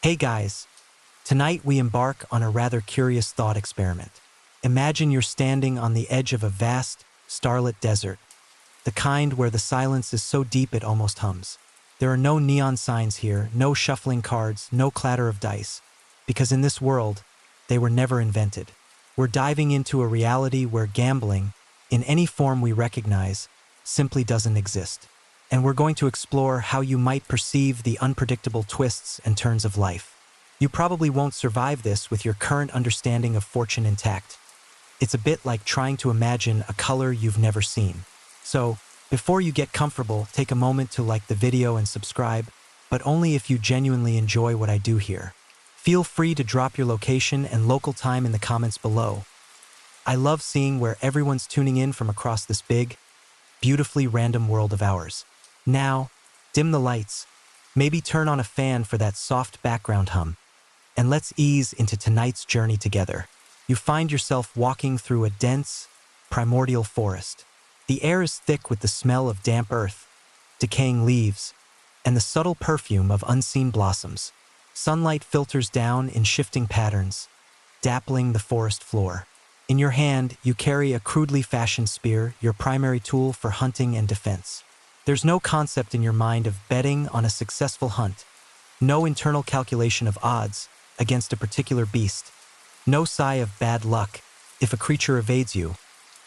Hey guys, tonight we embark on a rather curious thought experiment. Imagine you're standing on the edge of a vast, starlit desert, the kind where the silence is so deep it almost hums. There are no neon signs here, no shuffling cards, no clatter of dice, because in this world, they were never invented. We're diving into a reality where gambling, in any form we recognize, simply doesn't exist. And we're going to explore how you might perceive the unpredictable twists and turns of life. You probably won't survive this with your current understanding of fortune intact. It's a bit like trying to imagine a color you've never seen. So, before you get comfortable, take a moment to like the video and subscribe, but only if you genuinely enjoy what I do here. Feel free to drop your location and local time in the comments below. I love seeing where everyone's tuning in from across this big, beautifully random world of ours. Now, dim the lights, maybe turn on a fan for that soft background hum, and let's ease into tonight's journey together. You find yourself walking through a dense, primordial forest. The air is thick with the smell of damp earth, decaying leaves, and the subtle perfume of unseen blossoms. Sunlight filters down in shifting patterns, dappling the forest floor. In your hand, you carry a crudely fashioned spear, your primary tool for hunting and defense. There's no concept in your mind of betting on a successful hunt, no internal calculation of odds against a particular beast, no sigh of bad luck if a creature evades you,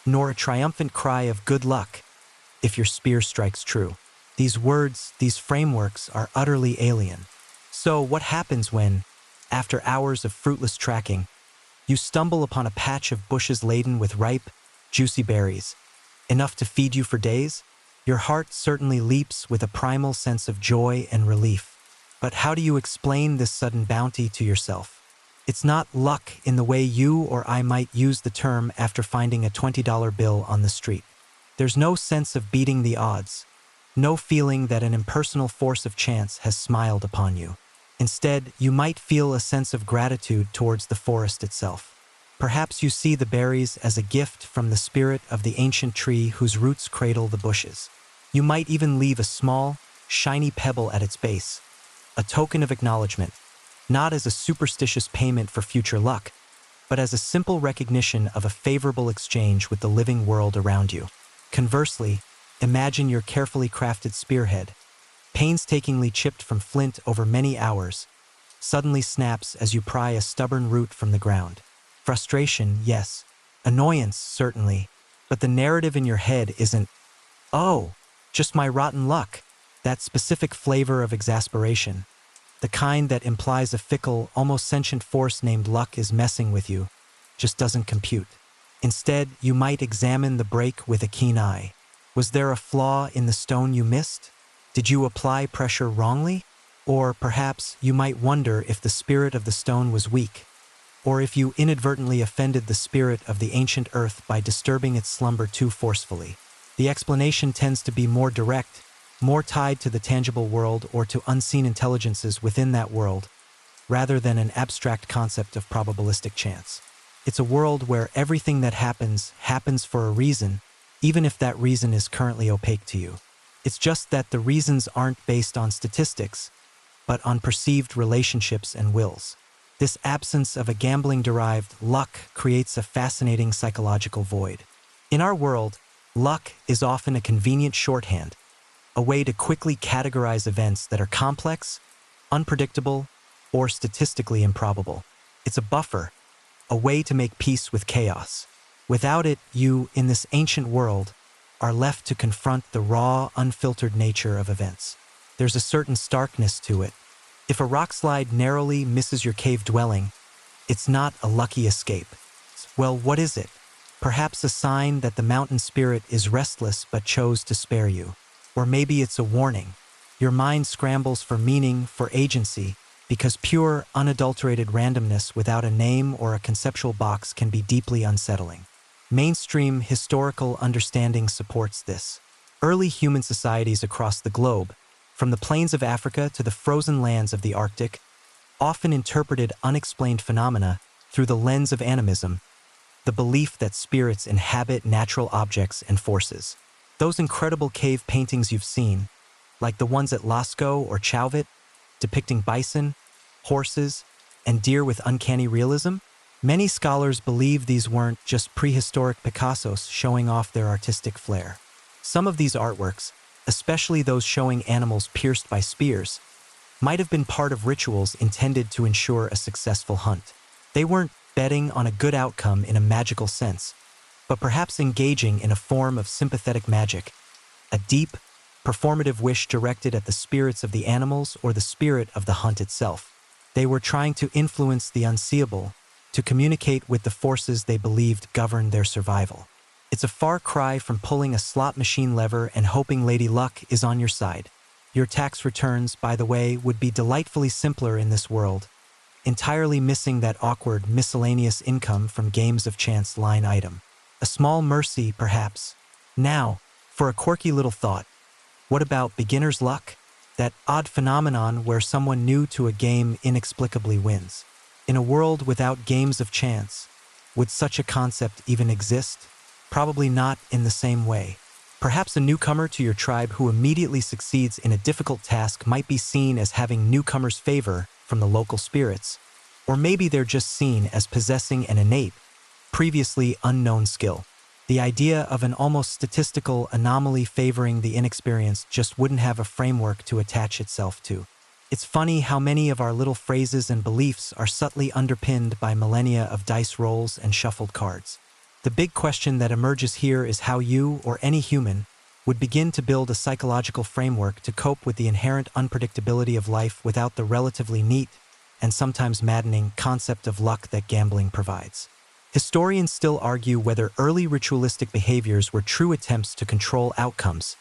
nor a triumphant cry of good luck if your spear strikes true. These words, these frameworks are utterly alien. So what happens when, after hours of fruitless tracking, you stumble upon a patch of bushes laden with ripe, juicy berries, enough to feed you for days? Your heart certainly leaps with a primal sense of joy and relief. But how do you explain this sudden bounty to yourself? It's not luck in the way you or I might use the term after finding a $20 bill on the street. There's no sense of beating the odds, no feeling that an impersonal force of chance has smiled upon you. Instead, you might feel a sense of gratitude towards the forest itself. Perhaps you see the berries as a gift from the spirit of the ancient tree whose roots cradle the bushes. You might even leave a small, shiny pebble at its base, a token of acknowledgement, not as a superstitious payment for future luck, but as a simple recognition of a favorable exchange with the living world around you. Conversely, imagine your carefully crafted spearhead, painstakingly chipped from flint over many hours, suddenly snaps as you pry a stubborn root from the ground. Frustration, yes. Annoyance, certainly. But the narrative in your head isn't, "Oh, just my rotten luck." That specific flavor of exasperation, the kind that implies a fickle, almost sentient force named luck is messing with you, just doesn't compute. Instead, you might examine the break with a keen eye. Was there a flaw in the stone you missed? Did you apply pressure wrongly? Or perhaps you might wonder if the spirit of the stone was weak, or if you inadvertently offended the spirit of the ancient earth by disturbing its slumber too forcefully. The explanation tends to be more direct, more tied to the tangible world or to unseen intelligences within that world, rather than an abstract concept of probabilistic chance. It's a world where everything that happens for a reason, even if that reason is currently opaque to you. It's just that the reasons aren't based on statistics, but on perceived relationships and wills. This absence of a gambling-derived luck creates a fascinating psychological void. In our world, luck is often a convenient shorthand, a way to quickly categorize events that are complex, unpredictable, or statistically improbable. It's a buffer, a way to make peace with chaos. Without it, you, in this ancient world, are left to confront the raw, unfiltered nature of events. There's a certain starkness to it. If a rockslide narrowly misses your cave dwelling, it's not a lucky escape. Well, what is it? Perhaps a sign that the mountain spirit is restless but chose to spare you. Or maybe it's a warning. Your mind scrambles for meaning, for agency, because pure, unadulterated randomness without a name or a conceptual box can be deeply unsettling. Mainstream historical understanding supports this. Early human societies across the globe, from the plains of Africa to the frozen lands of the Arctic, often interpreted unexplained phenomena through the lens of animism, the belief that spirits inhabit natural objects and forces. Those incredible cave paintings you've seen, like the ones at Lascaux or Chauvet, depicting bison, horses, and deer with uncanny realism? Many scholars believe these weren't just prehistoric Picassos showing off their artistic flair. Some of these artworks, especially those showing animals pierced by spears, might have been part of rituals intended to ensure a successful hunt. They weren't betting on a good outcome in a magical sense, but perhaps engaging in a form of sympathetic magic, a deep, performative wish directed at the spirits of the animals or the spirit of the hunt itself. They were trying to influence the unseeable, to communicate with the forces they believed governed their survival. It's a far cry from pulling a slot machine lever and hoping Lady Luck is on your side. Your tax returns, by the way, would be delightfully simpler in this world, entirely missing that awkward miscellaneous income from games of chance line item. A small mercy, perhaps. Now, for a quirky little thought, what about beginner's luck? That odd phenomenon where someone new to a game inexplicably wins. In a world without games of chance, would such a concept even exist? Probably not in the same way. Perhaps a newcomer to your tribe who immediately succeeds in a difficult task might be seen as having newcomer's favor from the local spirits, or maybe they're just seen as possessing an innate, previously unknown skill. The idea of an almost statistical anomaly favoring the inexperienced just wouldn't have a framework to attach itself to. It's funny how many of our little phrases and beliefs are subtly underpinned by millennia of dice rolls and shuffled cards. The big question that emerges here is how you, or any human, would begin to build a psychological framework to cope with the inherent unpredictability of life without the relatively neat, and sometimes maddening, concept of luck that gambling provides. Historians still argue whether early ritualistic behaviors were true attempts to control outcomes,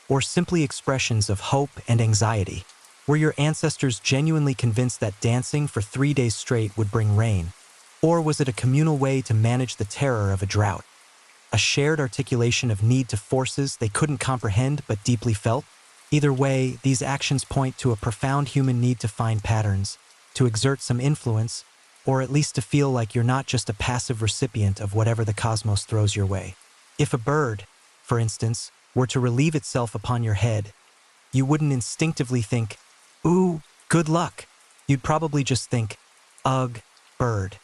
or simply expressions of hope and anxiety. Were your ancestors genuinely convinced that dancing for 3 days straight would bring rain? Or was it a communal way to manage the terror of a drought? A shared articulation of need to forces they couldn't comprehend but deeply felt? Either way, these actions point to a profound human need to find patterns, to exert some influence, or at least to feel like you're not just a passive recipient of whatever the cosmos throws your way. If a bird, for instance, were to relieve itself upon your head, you wouldn't instinctively think, "Ooh, good luck." You'd probably just think, "Ugh, bird,"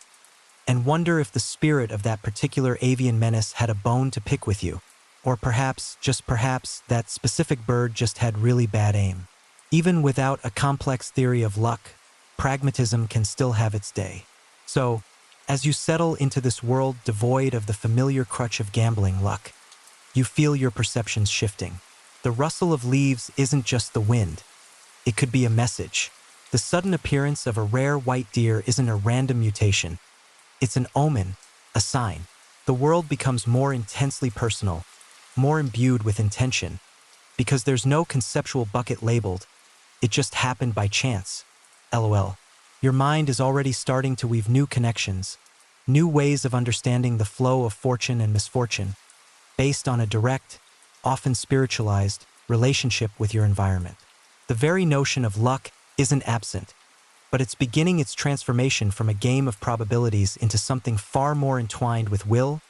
and wonder if the spirit of that particular avian menace had a bone to pick with you. Or perhaps, just perhaps, that specific bird just had really bad aim. Even without a complex theory of luck, pragmatism can still have its day. So, as you settle into this world devoid of the familiar crutch of gambling luck, you feel your perceptions shifting. The rustle of leaves isn't just the wind. It could be a message. The sudden appearance of a rare white deer isn't a random mutation. It's an omen, a sign. The world becomes more intensely personal, more imbued with intention, because there's no conceptual bucket labeled. It just happened by chance. LOL. Your mind is already starting to weave new connections, new ways of understanding the flow of fortune and misfortune, based on a direct, often spiritualized, relationship with your environment. The very notion of luck isn't absent, but it's beginning its transformation from a game of probabilities into something far more entwined with will,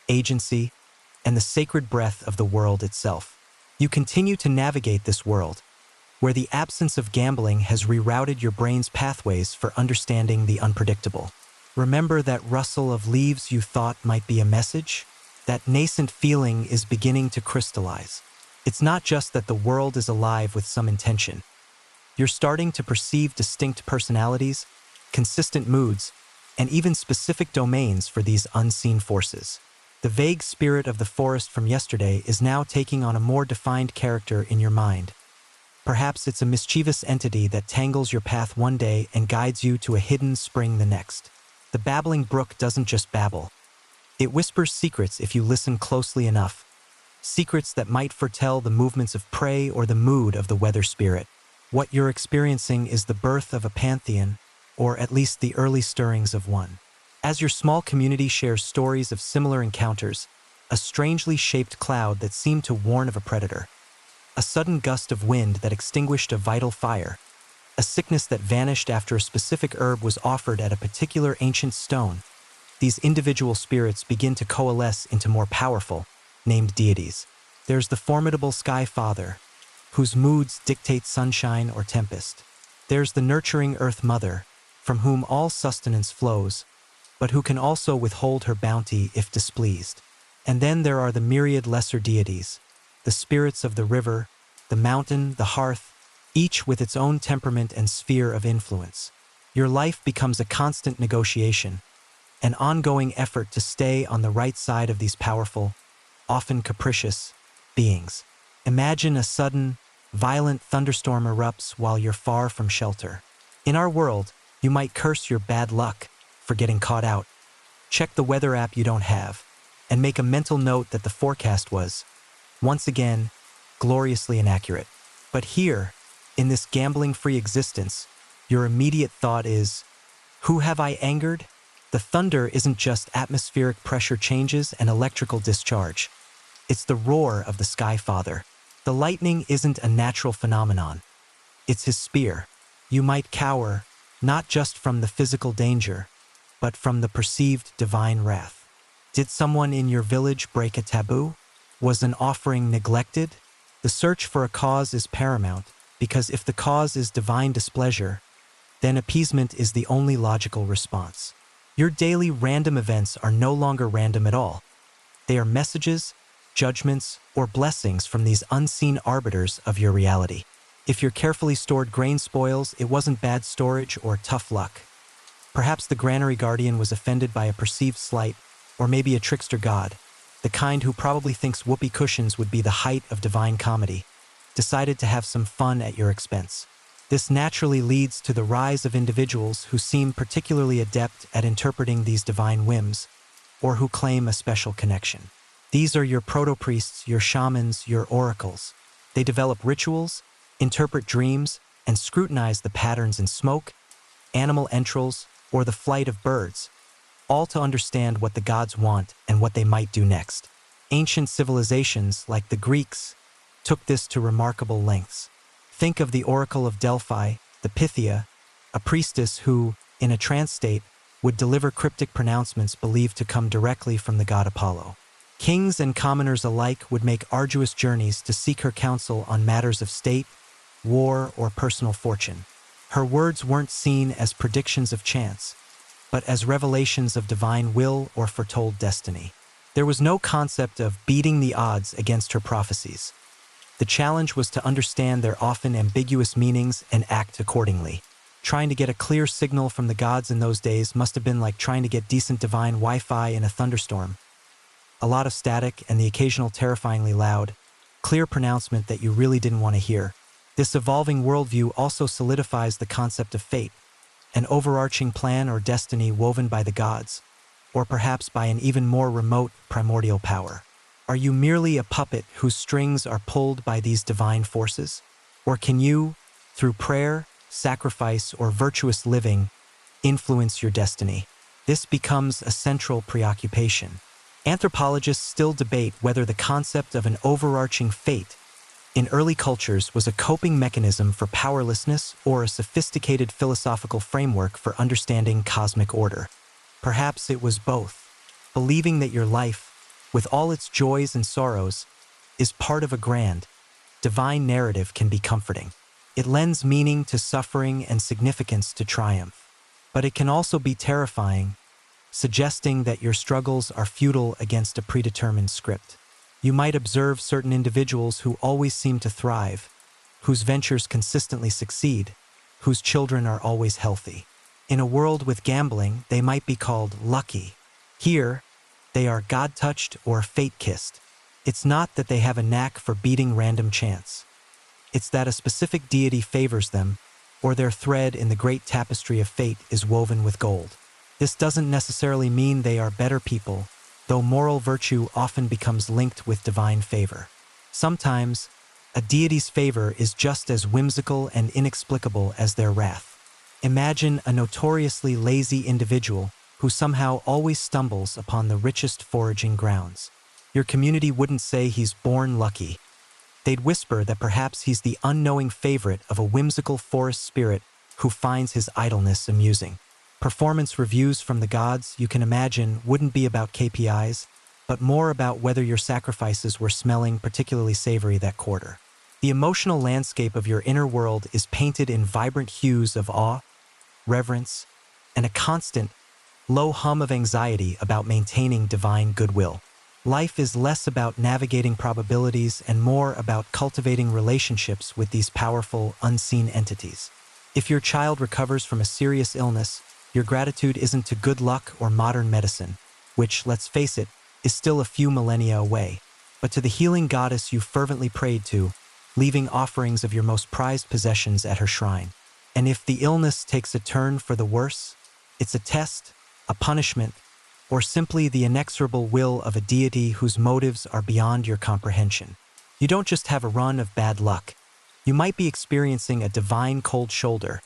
agency, and the sacred breath of the world itself. You continue to navigate this world, where the absence of gambling has rerouted your brain's pathways for understanding the unpredictable. Remember that rustle of leaves you thought might be a message? That nascent feeling is beginning to crystallize. It's not just that the world is alive with some intention. You're starting to perceive distinct personalities, consistent moods, and even specific domains for these unseen forces. The vague spirit of the forest from yesterday is now taking on a more defined character in your mind. Perhaps it's a mischievous entity that tangles your path one day and guides you to a hidden spring the next. The babbling brook doesn't just babble. It whispers secrets if you listen closely enough. Secrets that might foretell the movements of prey or the mood of the weather spirit. What you're experiencing is the birth of a pantheon, or at least the early stirrings of one. As your small community shares stories of similar encounters, a strangely shaped cloud that seemed to warn of a predator, a sudden gust of wind that extinguished a vital fire, a sickness that vanished after a specific herb was offered at a particular ancient stone, these individual spirits begin to coalesce into more powerful, named deities. There's the formidable Sky Father, whose moods dictate sunshine or tempest. There's the nurturing Earth Mother, from whom all sustenance flows, but who can also withhold her bounty if displeased. And then there are the myriad lesser deities, the spirits of the river, the mountain, the hearth, each with its own temperament and sphere of influence. Your life becomes a constant negotiation, an ongoing effort to stay on the right side of these powerful, often capricious, beings. Imagine a sudden, violent thunderstorm erupts while you're far from shelter. In our world, you might curse your bad luck for getting caught out. Check the weather app you don't have, and make a mental note that the forecast was, once again, gloriously inaccurate. But here, in this gambling-free existence, your immediate thought is, who have I angered? The thunder isn't just atmospheric pressure changes and electrical discharge. It's the roar of the Sky Father. The lightning isn't a natural phenomenon. It's his spear. You might cower, not just from the physical danger, but from the perceived divine wrath. Did someone in your village break a taboo? Was an offering neglected? The search for a cause is paramount, because if the cause is divine displeasure, then appeasement is the only logical response. Your daily random events are no longer random at all. They are messages, judgments, or blessings from these unseen arbiters of your reality. If your carefully stored grain spoils, it wasn't bad storage or tough luck. Perhaps the granary guardian was offended by a perceived slight, or maybe a trickster god, the kind who probably thinks whoopee cushions would be the height of divine comedy, decided to have some fun at your expense. This naturally leads to the rise of individuals who seem particularly adept at interpreting these divine whims, or who claim a special connection. These are your proto-priests, your shamans, your oracles. They develop rituals, interpret dreams, and scrutinize the patterns in smoke, animal entrails, or the flight of birds, all to understand what the gods want and what they might do next. Ancient civilizations, like the Greeks, took this to remarkable lengths. Think of the Oracle of Delphi, the Pythia, a priestess who, in a trance state, would deliver cryptic pronouncements believed to come directly from the god Apollo. Kings and commoners alike would make arduous journeys to seek her counsel on matters of state, war, or personal fortune. Her words weren't seen as predictions of chance, but as revelations of divine will or foretold destiny. There was no concept of beating the odds against her prophecies. The challenge was to understand their often ambiguous meanings and act accordingly. Trying to get a clear signal from the gods in those days must have been like trying to get decent divine Wi-Fi in a thunderstorm. A lot of static and the occasional terrifyingly loud, clear pronouncement that you really didn't want to hear. This evolving worldview also solidifies the concept of fate, an overarching plan or destiny woven by the gods, or perhaps by an even more remote primordial power. Are you merely a puppet whose strings are pulled by these divine forces? Or can you, through prayer, sacrifice, or virtuous living, influence your destiny? This becomes a central preoccupation. Anthropologists still debate whether the concept of an overarching fate in early cultures was a coping mechanism for powerlessness or a sophisticated philosophical framework for understanding cosmic order. Perhaps it was both. Believing that your life, with all its joys and sorrows, is part of a grand, divine narrative can be comforting. It lends meaning to suffering and significance to triumph. But it can also be terrifying, suggesting that your struggles are futile against a predetermined script. You might observe certain individuals who always seem to thrive, whose ventures consistently succeed, whose children are always healthy. In a world with gambling, they might be called lucky. Here, they are God-touched or fate-kissed. It's not that they have a knack for beating random chance. It's that a specific deity favors them, or their thread in the great tapestry of fate is woven with gold. This doesn't necessarily mean they are better people, though moral virtue often becomes linked with divine favor. Sometimes, a deity's favor is just as whimsical and inexplicable as their wrath. Imagine a notoriously lazy individual who somehow always stumbles upon the richest foraging grounds. Your community wouldn't say he's born lucky. They'd whisper that perhaps he's the unknowing favorite of a whimsical forest spirit who finds his idleness amusing. Performance reviews from the gods, you can imagine, wouldn't be about KPIs, but more about whether your sacrifices were smelling particularly savory that quarter. The emotional landscape of your inner world is painted in vibrant hues of awe, reverence, and a constant, low hum of anxiety about maintaining divine goodwill. Life is less about navigating probabilities and more about cultivating relationships with these powerful, unseen entities. If your child recovers from a serious illness, your gratitude isn't to good luck or modern medicine, which, let's face it, is still a few millennia away, but to the healing goddess you fervently prayed to, leaving offerings of your most prized possessions at her shrine. And if the illness takes a turn for the worse, it's a test, a punishment, or simply the inexorable will of a deity whose motives are beyond your comprehension. You don't just have a run of bad luck. You might be experiencing a divine cold shoulder,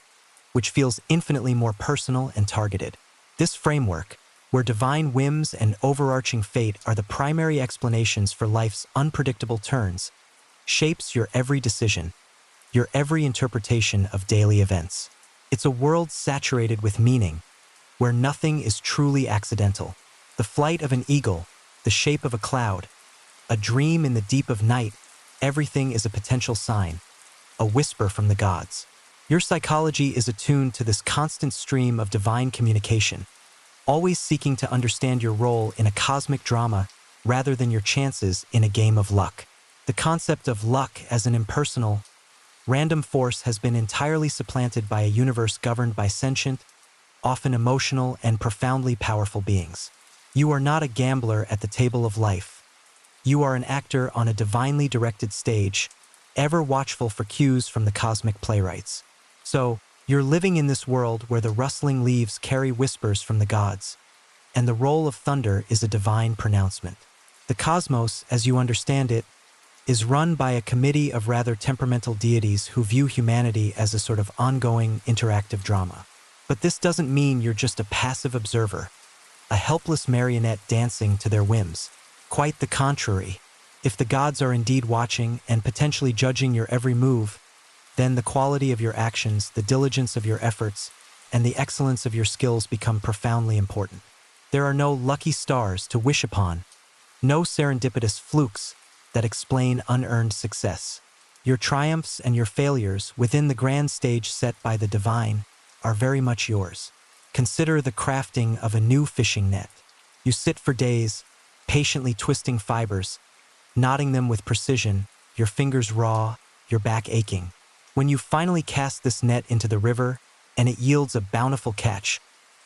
which feels infinitely more personal and targeted. This framework, where divine whims and overarching fate are the primary explanations for life's unpredictable turns, shapes your every decision, your every interpretation of daily events. It's a world saturated with meaning, where nothing is truly accidental. The flight of an eagle, the shape of a cloud, a dream in the deep of night, everything is a potential sign, a whisper from the gods. Your psychology is attuned to this constant stream of divine communication, always seeking to understand your role in a cosmic drama rather than your chances in a game of luck. The concept of luck as an impersonal, random force has been entirely supplanted by a universe governed by sentient, often emotional and profoundly powerful beings. You are not a gambler at the table of life. You are an actor on a divinely directed stage, ever watchful for cues from the cosmic playwrights. So, you're living in this world where the rustling leaves carry whispers from the gods, and the roll of thunder is a divine pronouncement. The cosmos, as you understand it, is run by a committee of rather temperamental deities who view humanity as a sort of ongoing, interactive drama. But this doesn't mean you're just a passive observer, a helpless marionette dancing to their whims. Quite the contrary. If the gods are indeed watching and potentially judging your every move, then the quality of your actions, the diligence of your efforts, and the excellence of your skills become profoundly important. There are no lucky stars to wish upon, no serendipitous flukes that explain unearned success. Your triumphs and your failures within the grand stage set by the divine are very much yours. Consider the crafting of a new fishing net. You sit for days, patiently twisting fibers, knotting them with precision, your fingers raw, your back aching. When you finally cast this net into the river and it yields a bountiful catch,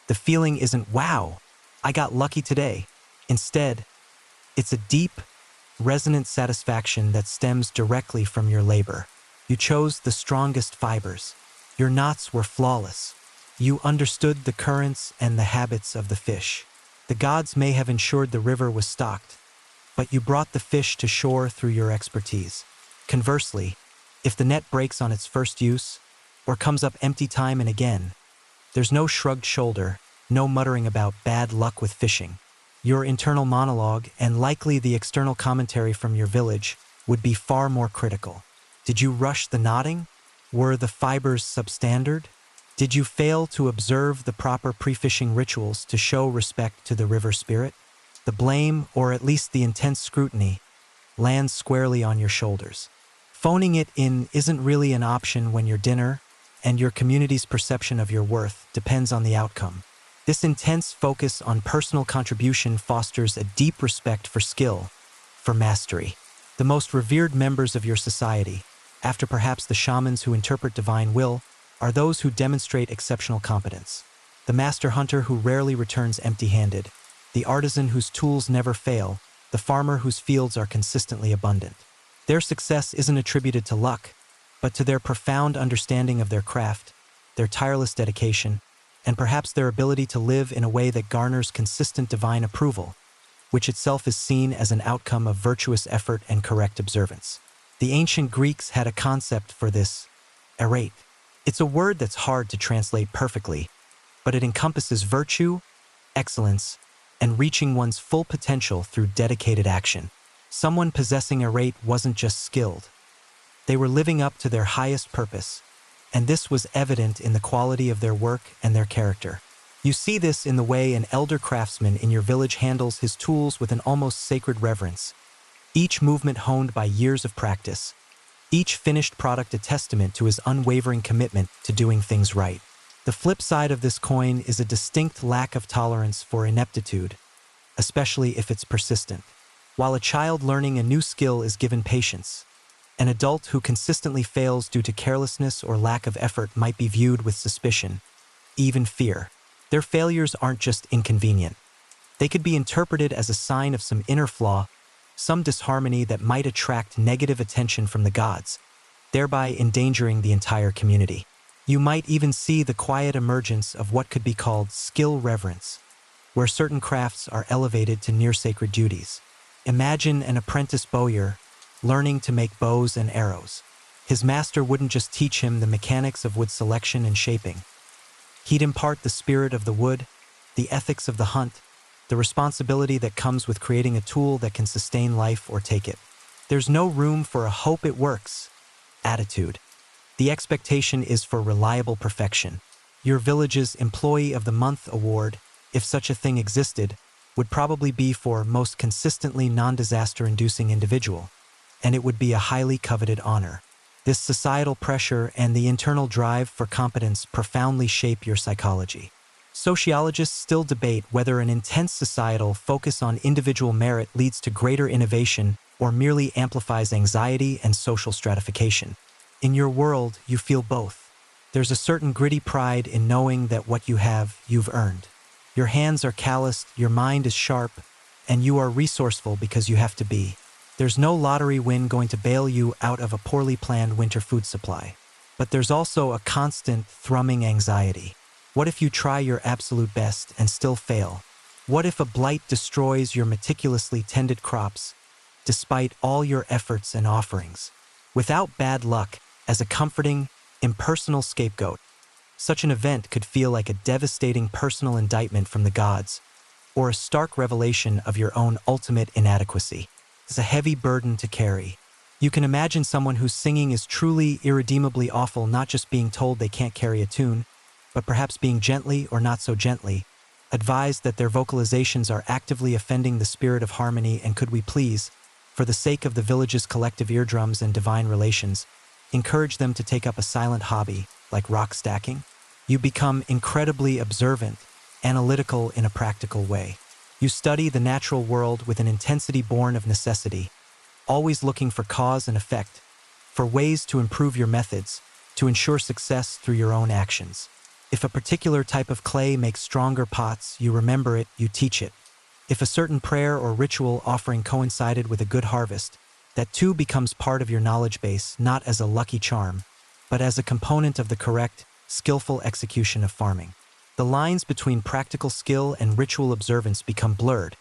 the feeling isn't, wow, I got lucky today. Instead, it's a deep, resonant satisfaction that stems directly from your labor. You chose the strongest fibers. Your knots were flawless. You understood the currents and the habits of the fish. The gods may have ensured the river was stocked, but you brought the fish to shore through your expertise. Conversely, if the net breaks on its first use, or comes up empty time and again, there's no shrugged shoulder, no muttering about bad luck with fishing. Your internal monologue, and likely the external commentary from your village, would be far more critical. Did you rush the knotting? Were the fibers substandard? Did you fail to observe the proper pre-fishing rituals to show respect to the river spirit? The blame, or at least the intense scrutiny, lands squarely on your shoulders. Phoning it in isn't really an option when your dinner and your community's perception of your worth depends on the outcome. This intense focus on personal contribution fosters a deep respect for skill, for mastery. The most revered members of your society, after perhaps the shamans who interpret divine will, are those who demonstrate exceptional competence. The master hunter who rarely returns empty-handed, the artisan whose tools never fail, the farmer whose fields are consistently abundant. Their success isn't attributed to luck, but to their profound understanding of their craft, their tireless dedication, and perhaps their ability to live in a way that garners consistent divine approval, which itself is seen as an outcome of virtuous effort and correct observance. The ancient Greeks had a concept for this, arete. It's a word that's hard to translate perfectly, but it encompasses virtue, excellence, and reaching one's full potential through dedicated action. Someone possessing arete wasn't just skilled. They were living up to their highest purpose, and this was evident in the quality of their work and their character. You see this in the way an elder craftsman in your village handles his tools with an almost sacred reverence, each movement honed by years of practice, each finished product a testament to his unwavering commitment to doing things right. The flip side of this coin is a distinct lack of tolerance for ineptitude, especially if it's persistent. While a child learning a new skill is given patience, an adult who consistently fails due to carelessness or lack of effort might be viewed with suspicion, even fear. Their failures aren't just inconvenient. They could be interpreted as a sign of some inner flaw, some disharmony that might attract negative attention from the gods, thereby endangering the entire community. You might even see the quiet emergence of what could be called skill reverence, where certain crafts are elevated to near-sacred duties. Imagine an apprentice bowyer learning to make bows and arrows. His master wouldn't just teach him the mechanics of wood selection and shaping. He'd impart the spirit of the wood, the ethics of the hunt, the responsibility that comes with creating a tool that can sustain life or take it. There's no room for a hope it works attitude. The expectation is for reliable perfection. Your village's Employee of the Month award, if such a thing existed, would probably be for most consistently non-disaster-inducing individual, and it would be a highly coveted honor. This societal pressure and the internal drive for competence profoundly shape your psychology. Sociologists still debate whether an intense societal focus on individual merit leads to greater innovation or merely amplifies anxiety and social stratification. In your world, you feel both. There's a certain gritty pride in knowing that what you have, you've earned. Your hands are calloused, your mind is sharp, and you are resourceful because you have to be. There's no lottery win going to bail you out of a poorly planned winter food supply. But there's also a constant, thrumming anxiety. What if you try your absolute best and still fail? What if a blight destroys your meticulously tended crops, despite all your efforts and offerings? Without bad luck, as a comforting, impersonal scapegoat, such an event could feel like a devastating personal indictment from the gods, or a stark revelation of your own ultimate inadequacy. It's a heavy burden to carry. You can imagine someone whose singing is truly irredeemably awful not just being told they can't carry a tune, but perhaps being gently or not so gently advised that their vocalizations are actively offending the spirit of harmony, and could we please, for the sake of the village's collective eardrums and divine relations, encourage them to take up a silent hobby like rock stacking? You become incredibly observant, analytical in a practical way. You study the natural world with an intensity born of necessity, always looking for cause and effect, for ways to improve your methods, to ensure success through your own actions. If a particular type of clay makes stronger pots, you remember it, you teach it. If a certain prayer or ritual offering coincided with a good harvest, that too becomes part of your knowledge base, not as a lucky charm, but as a component of the correct, skillful execution of farming. The lines between practical skill and ritual observance become blurred,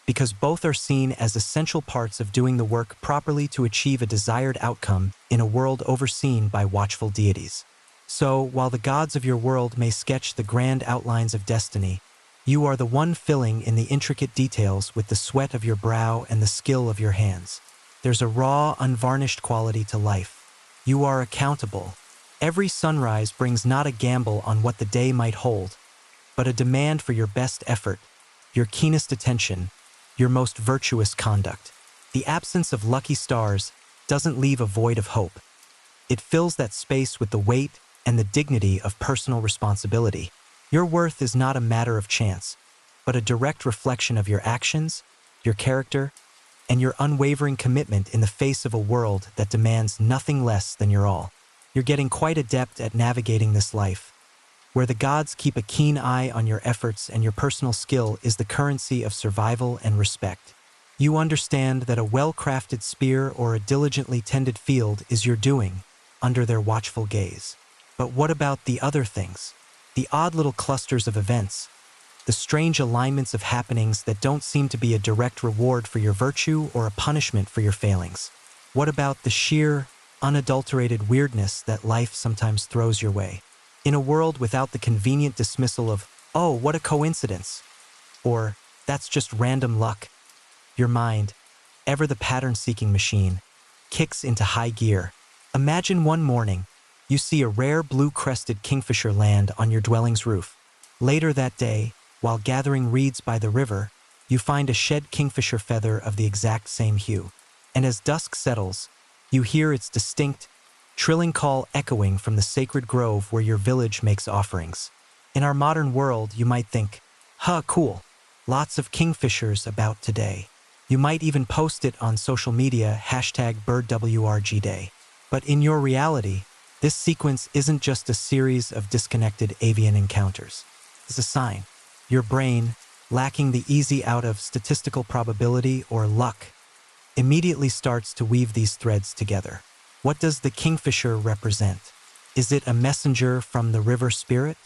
because both are seen as essential parts of doing the work properly to achieve a desired outcome in a world overseen by watchful deities. So, while the gods of your world may sketch the grand outlines of destiny, you are the one filling in the intricate details with the sweat of your brow and the skill of your hands. There's a raw, unvarnished quality to life. You are accountable. Every sunrise brings not a gamble on what the day might hold, but a demand for your best effort, your keenest attention, your most virtuous conduct. The absence of lucky stars doesn't leave a void of hope. It fills that space with the weight and the dignity of personal responsibility. Your worth is not a matter of chance, but a direct reflection of your actions, your character, and your unwavering commitment in the face of a world that demands nothing less than your all. You're getting quite adept at navigating this life, where the gods keep a keen eye on your efforts and your personal skill is the currency of survival and respect. You understand that a well-crafted spear or a diligently tended field is your doing, under their watchful gaze. But what about the other things? The odd little clusters of events, the strange alignments of happenings that don't seem to be a direct reward for your virtue or a punishment for your failings. What about the sheer, unadulterated weirdness that life sometimes throws your way? In a world without the convenient dismissal of, "Oh, what a coincidence," or "That's just random luck," your mind, ever the pattern-seeking machine, kicks into high gear. Imagine one morning, you see a rare blue-crested kingfisher land on your dwelling's roof. Later that day, while gathering reeds by the river, you find a shed kingfisher feather of the exact same hue. And as dusk settles, you hear its distinct, trilling call echoing from the sacred grove where your village makes offerings. In our modern world, you might think, huh, cool, lots of kingfishers about today. You might even post it on social media, #BirdWRGDay. But in your reality, this sequence isn't just a series of disconnected avian encounters. It's a sign. Your brain, lacking the easy out of statistical probability or luck, immediately starts to weave these threads together. What does the kingfisher represent? Is it a messenger from the river spirit?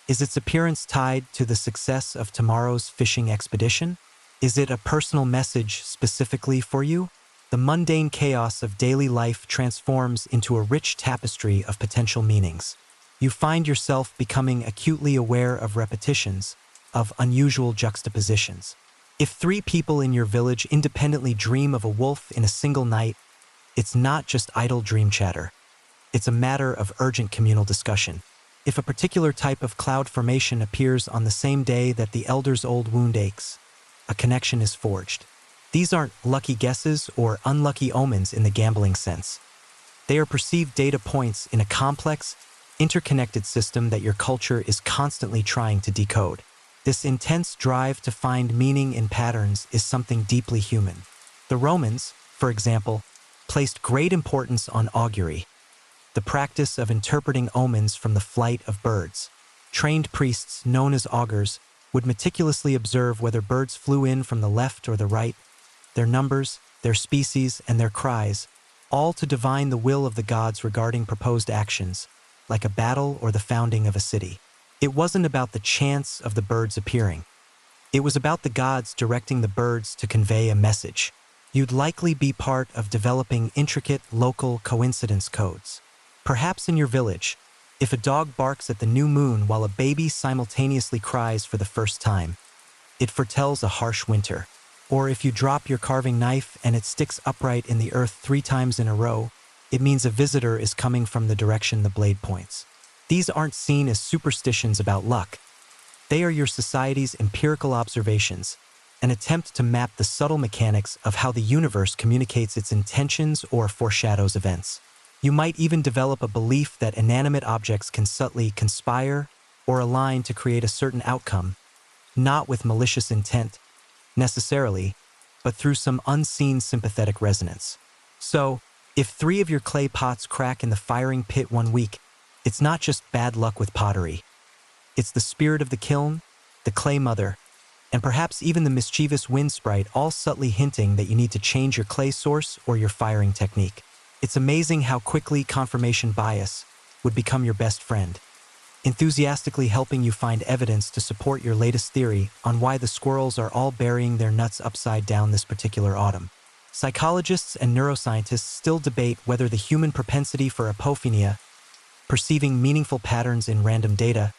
Is its appearance tied to the success of tomorrow's fishing expedition? Is it a personal message specifically for you? The mundane chaos of daily life transforms into a rich tapestry of potential meanings. You find yourself becoming acutely aware of repetitions, of unusual juxtapositions. If 3 people in your village independently dream of a wolf in a single night, it's not just idle dream chatter. It's a matter of urgent communal discussion. If a particular type of cloud formation appears on the same day that the elder's old wound aches, a connection is forged. These aren't lucky guesses or unlucky omens in the gambling sense. They are perceived data points in a complex, interconnected system that your culture is constantly trying to decode. This intense drive to find meaning in patterns is something deeply human. The Romans, for example, placed great importance on augury, the practice of interpreting omens from the flight of birds. Trained priests, known as augurs, would meticulously observe whether birds flew in from the left or the right, their numbers, their species, and their cries, all to divine the will of the gods regarding proposed actions, like a battle or the founding of a city. It wasn't about the chance of the birds appearing. It was about the gods directing the birds to convey a message. You'd likely be part of developing intricate local coincidence codes. Perhaps in your village, if a dog barks at the new moon while a baby simultaneously cries for the first time, it foretells a harsh winter. Or if you drop your carving knife and it sticks upright in the earth 3 times in a row, it means a visitor is coming from the direction the blade points. These aren't seen as superstitions about luck. They are your society's empirical observations, an attempt to map the subtle mechanics of how the universe communicates its intentions or foreshadows events. You might even develop a belief that inanimate objects can subtly conspire or align to create a certain outcome, not with malicious intent, necessarily, but through some unseen sympathetic resonance. So, if 3 of your clay pots crack in the firing pit one week, it's not just bad luck with pottery. It's the spirit of the kiln, the clay mother, and perhaps even the mischievous wind sprite all subtly hinting that you need to change your clay source or your firing technique. It's amazing how quickly confirmation bias would become your best friend, enthusiastically helping you find evidence to support your latest theory on why the squirrels are all burying their nuts upside down this particular autumn. Psychologists and neuroscientists still debate whether the human propensity for apophenia, perceiving meaningful patterns in random data,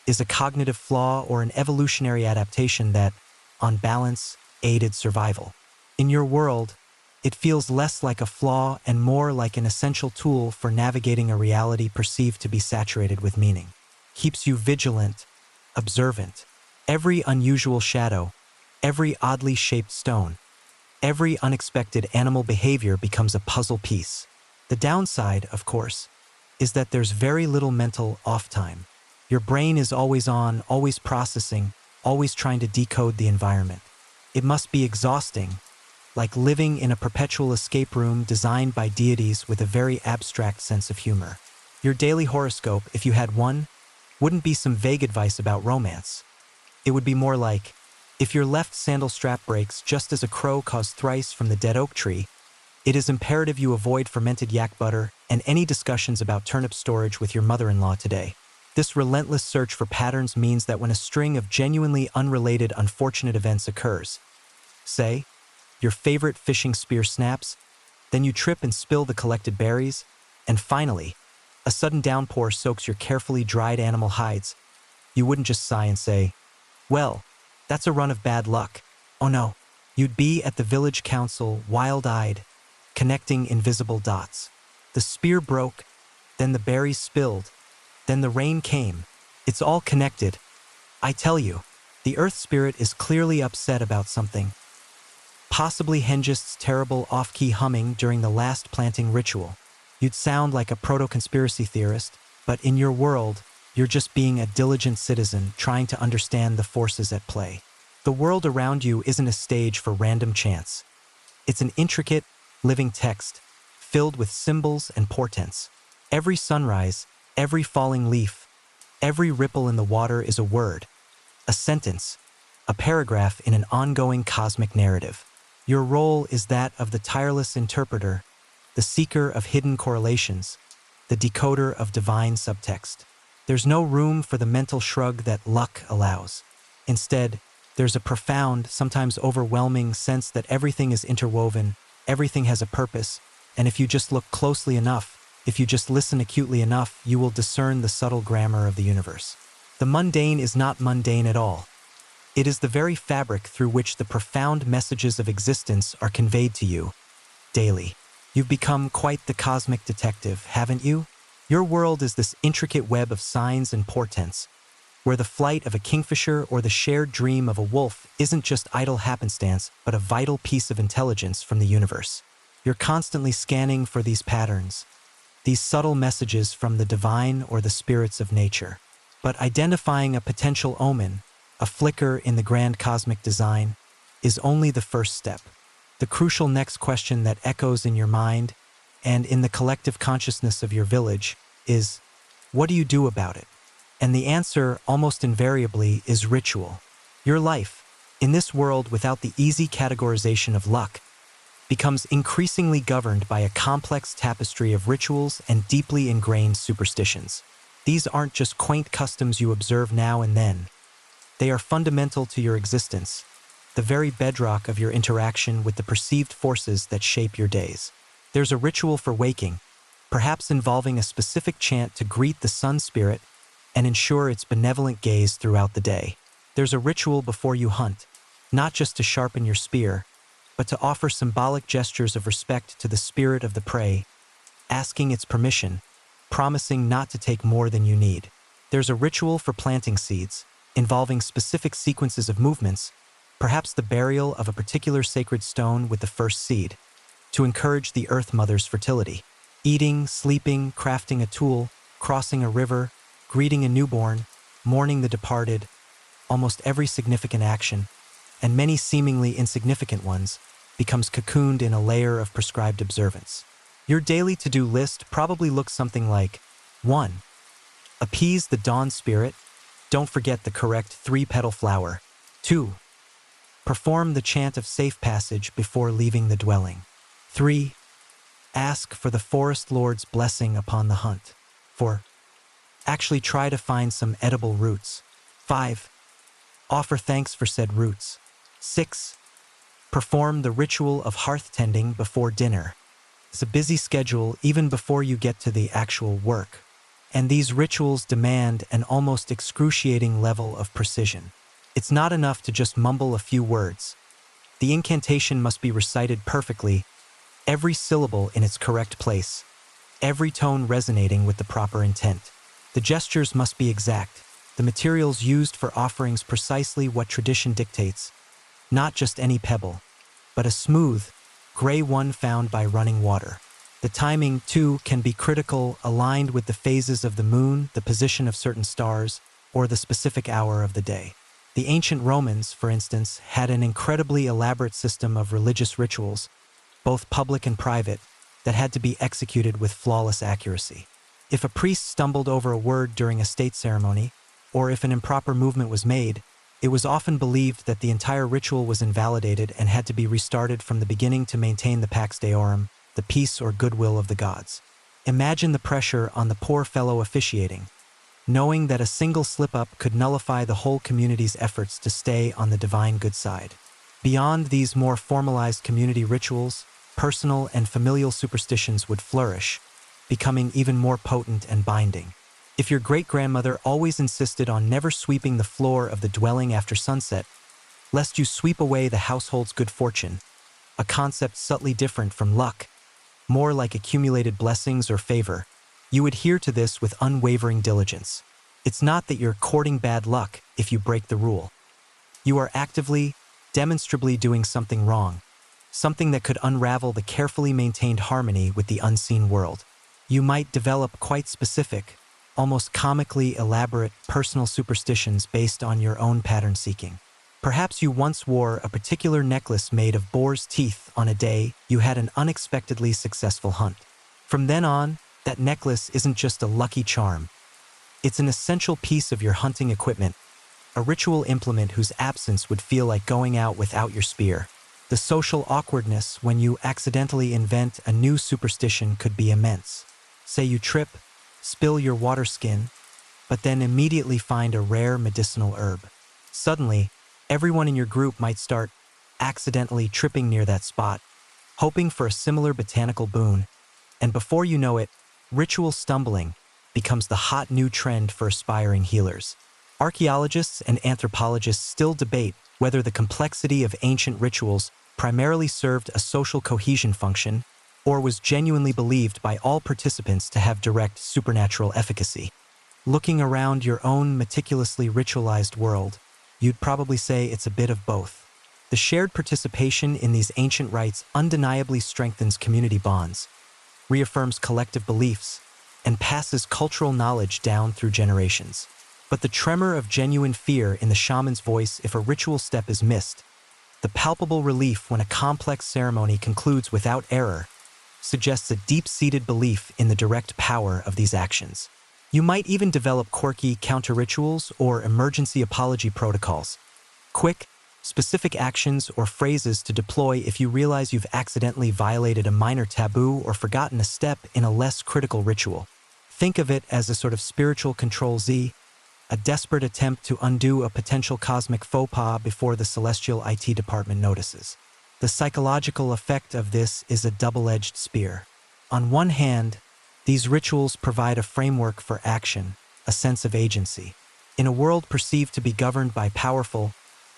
is a cognitive flaw or an evolutionary adaptation that, on balance, aided survival. In your world, it feels less like a flaw and more like an essential tool for navigating a reality perceived to be saturated with meaning. Keeps you vigilant, observant. Every unusual shadow, every oddly shaped stone, every unexpected animal behavior becomes a puzzle piece. The downside, of course, is that there's very little mental off time. Your brain is always on, always processing, always trying to decode the environment. It must be exhausting, like living in a perpetual escape room designed by deities with a very abstract sense of humor. Your daily horoscope, if you had one, wouldn't be some vague advice about romance. It would be more like, if your left sandal strap breaks just as a crow caws thrice from the dead oak tree, it is imperative you avoid fermented yak butter and any discussions about turnip storage with your mother-in-law today. This relentless search for patterns means that when a string of genuinely unrelated unfortunate events occurs, say, your favorite fishing spear snaps, then you trip and spill the collected berries, and finally, a sudden downpour soaks your carefully dried animal hides, you wouldn't just sigh and say, well, that's a run of bad luck. Oh no, you'd be at the village council, wild-eyed, connecting invisible dots. The spear broke, then the berries spilled, then the rain came. It's all connected. I tell you, the earth spirit is clearly upset about something. Possibly Hengist's terrible off-key humming during the last planting ritual. You'd sound like a proto-conspiracy theorist, but in your world, you're just being a diligent citizen trying to understand the forces at play. The world around you isn't a stage for random chance. It's an intricate, living text, filled with symbols and portents. Every sunrise, every falling leaf, every ripple in the water is a word, a sentence, a paragraph in an ongoing cosmic narrative. Your role is that of the tireless interpreter, the seeker of hidden correlations, the decoder of divine subtext. There's no room for the mental shrug that luck allows. Instead, there's a profound, sometimes overwhelming sense that everything is interwoven, everything has a purpose, and if you just look closely enough, if you just listen acutely enough, you will discern the subtle grammar of the universe. The mundane is not mundane at all. It is the very fabric through which the profound messages of existence are conveyed to you, daily. You've become quite the cosmic detective, haven't you? Your world is this intricate web of signs and portents, where the flight of a kingfisher or the shared dream of a wolf isn't just idle happenstance, but a vital piece of intelligence from the universe. You're constantly scanning for these patterns, these subtle messages from the divine or the spirits of nature. But identifying a potential omen, a flicker in the grand cosmic design, is only the first step. The crucial next question that echoes in your mind and in the collective consciousness of your village is, what do you do about it? And the answer, almost invariably, is ritual. Your life, in this world without the easy categorization of luck, becomes increasingly governed by a complex tapestry of rituals and deeply ingrained superstitions. These aren't just quaint customs you observe now and then. They are fundamental to your existence, the very bedrock of your interaction with the perceived forces that shape your days. There's a ritual for waking, perhaps involving a specific chant to greet the sun spirit and ensure its benevolent gaze throughout the day. There's a ritual before you hunt, not just to sharpen your spear, but to offer symbolic gestures of respect to the spirit of the prey, asking its permission, promising not to take more than you need. There's a ritual for planting seeds, involving specific sequences of movements, perhaps the burial of a particular sacred stone with the first seed, to encourage the Earth Mother's fertility. Eating, sleeping, crafting a tool, crossing a river, greeting a newborn, mourning the departed, almost every significant action, and many seemingly insignificant ones, becomes cocooned in a layer of prescribed observance. Your daily to-do list probably looks something like 1. Appease the dawn spirit. Don't forget the correct 3-petal flower. 2. Perform the chant of safe passage before leaving the dwelling. 3. Ask for the forest lord's blessing upon the hunt. 4. Actually try to find some edible roots. 5. Offer thanks for said roots. 6. Perform the ritual of hearth tending before dinner. It's a busy schedule even before you get to the actual work, and these rituals demand an almost excruciating level of precision. It's not enough to just mumble a few words. The incantation must be recited perfectly, every syllable in its correct place, every tone resonating with the proper intent. The gestures must be exact, the materials used for offerings precisely what tradition dictates, not just any pebble, but a smooth, gray one found by running water. The timing, too, can be critical, aligned with the phases of the moon, the position of certain stars, or the specific hour of the day. The ancient Romans, for instance, had an incredibly elaborate system of religious rituals, both public and private, that had to be executed with flawless accuracy. If a priest stumbled over a word during a state ceremony, or if an improper movement was made, it was often believed that the entire ritual was invalidated and had to be restarted from the beginning to maintain the pax deorum, the peace or goodwill of the gods. Imagine the pressure on the poor fellow officiating, knowing that a single slip-up could nullify the whole community's efforts to stay on the divine good side. Beyond these more formalized community rituals, personal and familial superstitions would flourish, becoming even more potent and binding. If your great-grandmother always insisted on never sweeping the floor of the dwelling after sunset, lest you sweep away the household's good fortune, a concept subtly different from luck, more like accumulated blessings or favor, you adhere to this with unwavering diligence. It's not that you're courting bad luck if you break the rule. You are actively, demonstrably doing something wrong, something that could unravel the carefully maintained harmony with the unseen world. You might develop quite specific, almost comically elaborate personal superstitions based on your own pattern seeking. Perhaps you once wore a particular necklace made of boar's teeth on a day you had an unexpectedly successful hunt. From then on, that necklace isn't just a lucky charm. It's an essential piece of your hunting equipment, a ritual implement whose absence would feel like going out without your spear. The social awkwardness when you accidentally invent a new superstition could be immense. Say you trip, spill your water skin, but then immediately find a rare medicinal herb. Suddenly, everyone in your group might start accidentally tripping near that spot, hoping for a similar botanical boon, and before you know it, ritual stumbling becomes the hot new trend for aspiring healers. Archaeologists and anthropologists still debate whether the complexity of ancient rituals primarily served a social cohesion function or was genuinely believed by all participants to have direct supernatural efficacy. Looking around your own meticulously ritualized world, you'd probably say it's a bit of both. The shared participation in these ancient rites undeniably strengthens community bonds, reaffirms collective beliefs, and passes cultural knowledge down through generations. But the tremor of genuine fear in the shaman's voice if a ritual step is missed, the palpable relief when a complex ceremony concludes without error, suggests a deep-seated belief in the direct power of these actions. You might even develop quirky counter-rituals or emergency apology protocols, quick, specific actions or phrases to deploy if you realize you've accidentally violated a minor taboo or forgotten a step in a less critical ritual. Think of it as a sort of spiritual Control Z, a desperate attempt to undo a potential cosmic faux pas before the celestial IT department notices. The psychological effect of this is a double-edged spear. On one hand, these rituals provide a framework for action, a sense of agency. In a world perceived to be governed by powerful,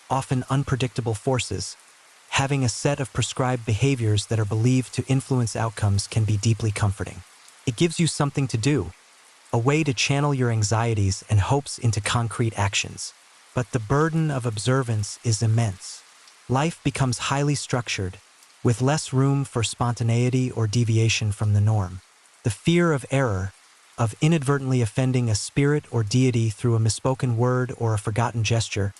often unpredictable forces, having a set of prescribed behaviors that are believed to influence outcomes can be deeply comforting. It gives you something to do, a way to channel your anxieties and hopes into concrete actions. But the burden of observance is immense. Life becomes highly structured, with less room for spontaneity or deviation from the norm. The fear of error, of inadvertently offending a spirit or deity through a misspoken word or a forgotten gesture,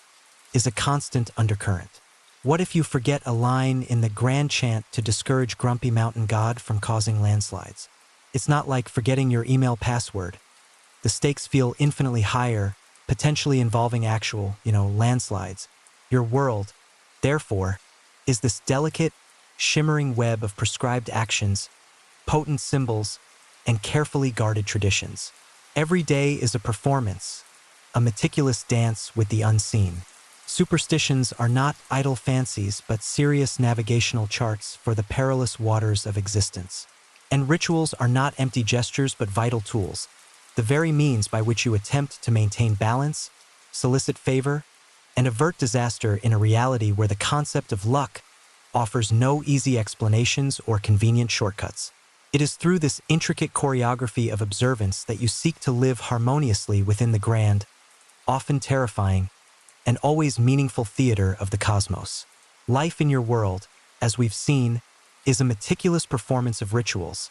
is a constant undercurrent. What if you forget a line in the grand chant to discourage Grumpy Mountain God from causing landslides? It's not like forgetting your email password. The stakes feel infinitely higher, potentially involving actual, landslides. Your world, therefore, is this delicate, shimmering web of prescribed actions, potent symbols, and carefully guarded traditions. Every day is a performance, a meticulous dance with the unseen. Superstitions are not idle fancies but serious navigational charts for the perilous waters of existence. And rituals are not empty gestures but vital tools, the very means by which you attempt to maintain balance, solicit favor, and avert disaster in a reality where the concept of luck offers no easy explanations or convenient shortcuts. It is through this intricate choreography of observance that you seek to live harmoniously within the grand, often terrifying, and always meaningful theater of the cosmos. Life in your world, as we've seen, is a meticulous performance of rituals,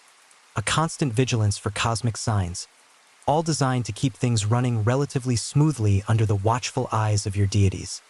a constant vigilance for cosmic signs, all designed to keep things running relatively smoothly under the watchful eyes of your deities.